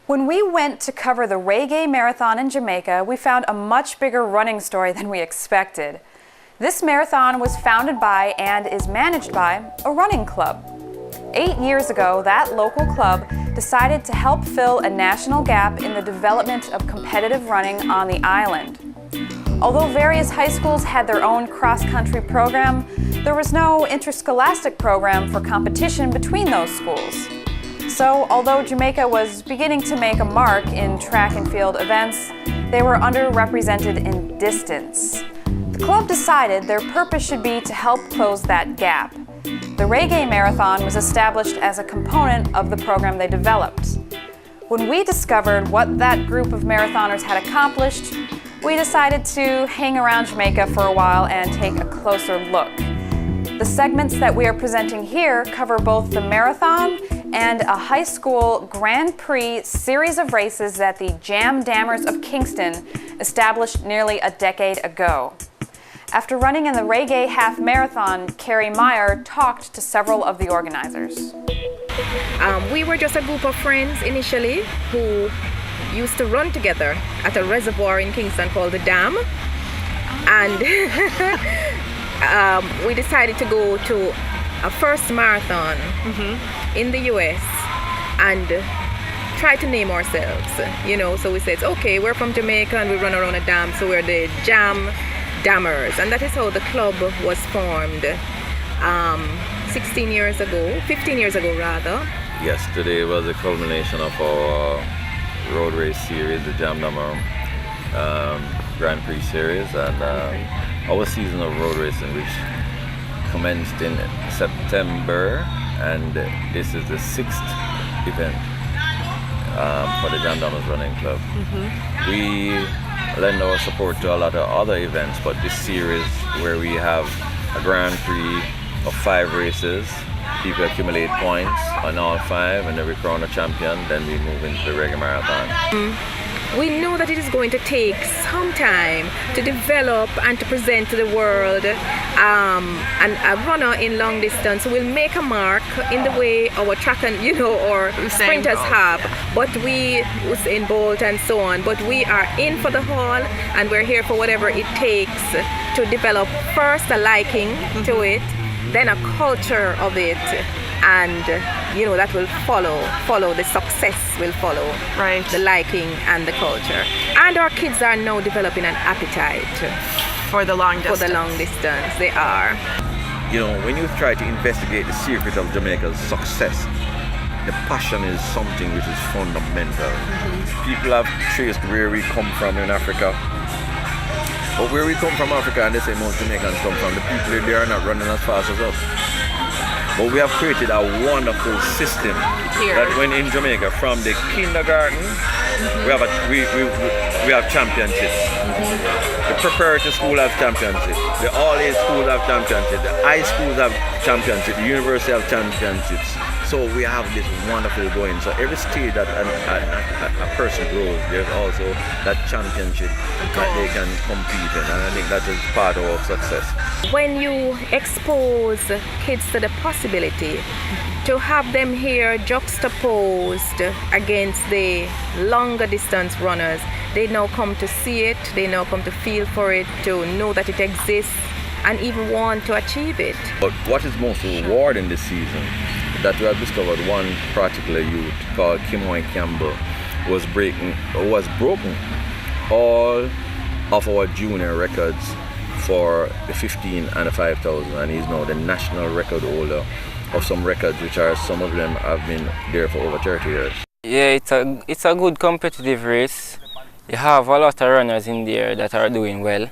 When we went to cover the Reggae Marathon in Jamaica, we found a much bigger running story than we expected. This marathon was founded by and is managed by a running club. 8 years ago, that local club decided to help fill a national gap in the development of competitive running on the island. Although various high schools had their own cross-country program, there was no interscholastic program for competition between those schools. So, although Jamaica was beginning to make a mark in track and field events, they were underrepresented in distance. The club decided their purpose should be to help close that gap. The Reggae Marathon was established as a component of the program they developed. When we discovered what that group of marathoners had accomplished, we decided to hang around Jamaica for a while and take a closer look. The segments that we are presenting here cover both the marathon and a high school Grand Prix series of races that the JamDammers of Kingston established nearly a decade ago. After running in the Reggae Half Marathon, Carrie Meyer talked to several of the organizers. We were just a group of friends initially who used to run together at a reservoir in Kingston called the Dam. And we decided to go to a first marathon in the US and try to name ourselves, so we said, okay, we're from Jamaica and we run around a dam, so we're the JamDammers, and that is how the club was formed 15 years ago rather. Yesterday was the culmination of our road race series, the JamDammer Grand Prix series, and our season of road racing, which commenced in September, and this is the 6th event for the JamDammers Running Club. We lend our support to a lot of other events, but this series where we have a Grand Prix of 5 races, people accumulate points on all 5 and then we crown a champion, then we move into the Reggae Marathon. We know that it is going to take some time to develop and to present to the world, and a runner in long distance will make a mark in the way our track and or sprinters have, but we Usain Bolt and so on, but we are in for the haul and we're here for whatever it takes to develop first a liking to it, then a culture of it, and that will follow the success will follow, right? The liking and the culture. And our kids are now developing an appetite for the long distance. They are. When you try to investigate the secret of Jamaica's success, the passion is something which is fundamental. People have traced where we come from in Africa. But where we come from Africa, and they say most Jamaicans come from, the people there are not running as fast as us. But we have created a wonderful system that when in Jamaica, from the kindergarten, we have championships. The preparatory school have championships. The all-age schools have championships. The high schools have championships. The university have championships. So we have this wonderful going. So every stage that a person grows, there's also that championship that they can compete in. And I think that is part of our success. When you expose kids to the possibility to have them here juxtaposed against the longer distance runners, they now come to see it, they now come to feel for it, to know that it exists and even want to achieve it. But what is most rewarding this season, that we have discovered one particular youth called Kimhoy Campbell was broken all of our junior records for the 15 and the 5,000, and he's now the national record holder of some records, which are, some of them have been there for over 30 years. Yeah, it's a good competitive race. You have a lot of runners in there that are doing well.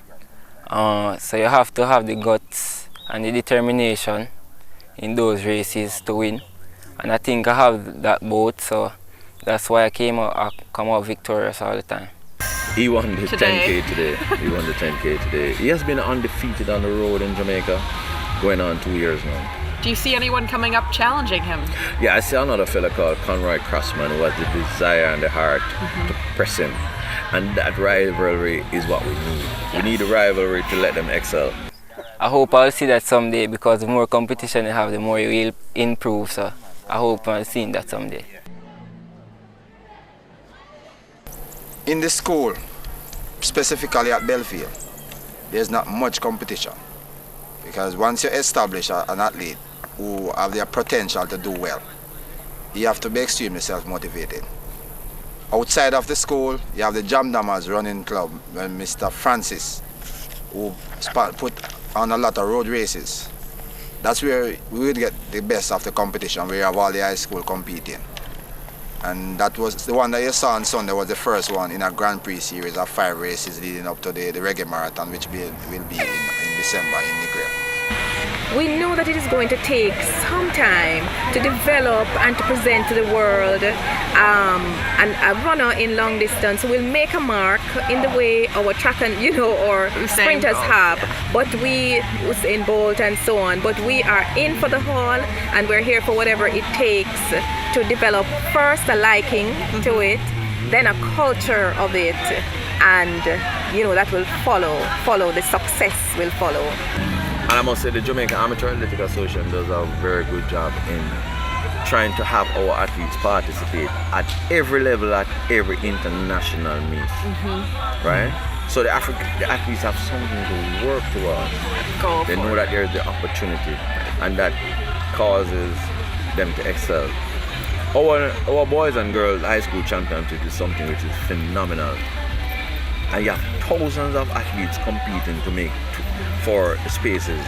So you have to have the guts and the determination in those races to win. And I think I have that both, so that's why I come out victorious all the time. He won the 10K today. He won the 10K today. He has been undefeated on the road in Jamaica, going on 2 years now. Do you see anyone coming up challenging him? Yeah, I see another fella called Conroy Crossman who has the desire and the heart to press him. And that rivalry is what we need. Yes. We need a rivalry to let them excel. I hope I'll see that someday, because the more competition you have, the more you will improve. So I hope I'm seeing that someday. In the school, specifically at Belfield, there's not much competition. Because once you establish an athlete who have their potential to do well, you have to be extremely self-motivated. Outside of the school, you have the JamDammers running club, Mr. Francis, who put on a lot of road races. That's where we would get the best of the competition, where you have all the high school competing. And that was the one that you saw on Sunday was the first one in a Grand Prix series of 5 races leading up to the Reggae Marathon, which will be in December in Negril. We know that it is going to take some time to develop and to present to the world, and a runner in long distance will make a mark in the way our track and or sprinters have, but we Usain Bolt and so on, but we are in for the haul, and we're here for whatever it takes to develop first a liking to it, then a culture of it, and that will follow, the success will follow. And I must say the Jamaica Amateur Athletic Association does a very good job in trying to have our athletes participate at every level, at every international meet. Right? So the athletes have something to work towards. They know that there's the opportunity, and that causes them to excel. Our boys and girls high school championship is something which is phenomenal. And you have thousands of athletes competing to make for spaces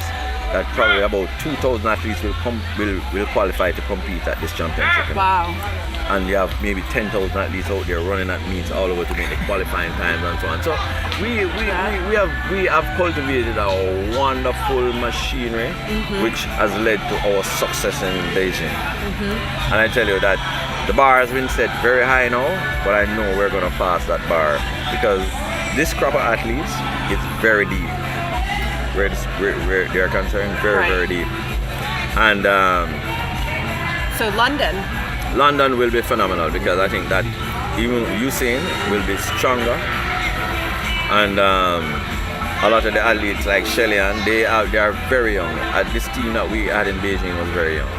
that probably about 2,000 athletes will qualify to compete at this championship. Wow. And you have maybe 10,000 athletes out there running at meets all over to make the qualifying times and so on. So we have cultivated a wonderful machinery which has led to our success in Beijing. And I tell you that the bar has been set very high now, but I know we're going to pass that bar, because this crop of athletes is very deep. Where they're concerned, very deep. And so London will be phenomenal, because I think that even Usain will be stronger, and a lot of the athletes like Shellyan, they are very young. This team that we had in Beijing was very young,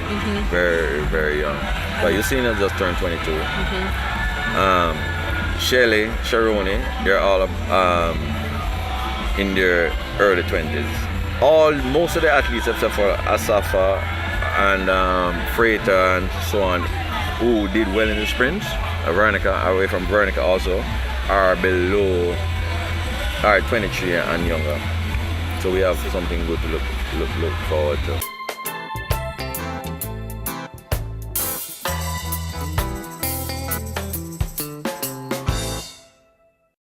very young. But Usain has just turned 22. Shelley, Sharoni, they're all in their early 20s. Most of the athletes except for Asafa and Freighter and so on, who did well in the sprints, away from Veronica also, are 23 and younger. So we have something good to look forward to.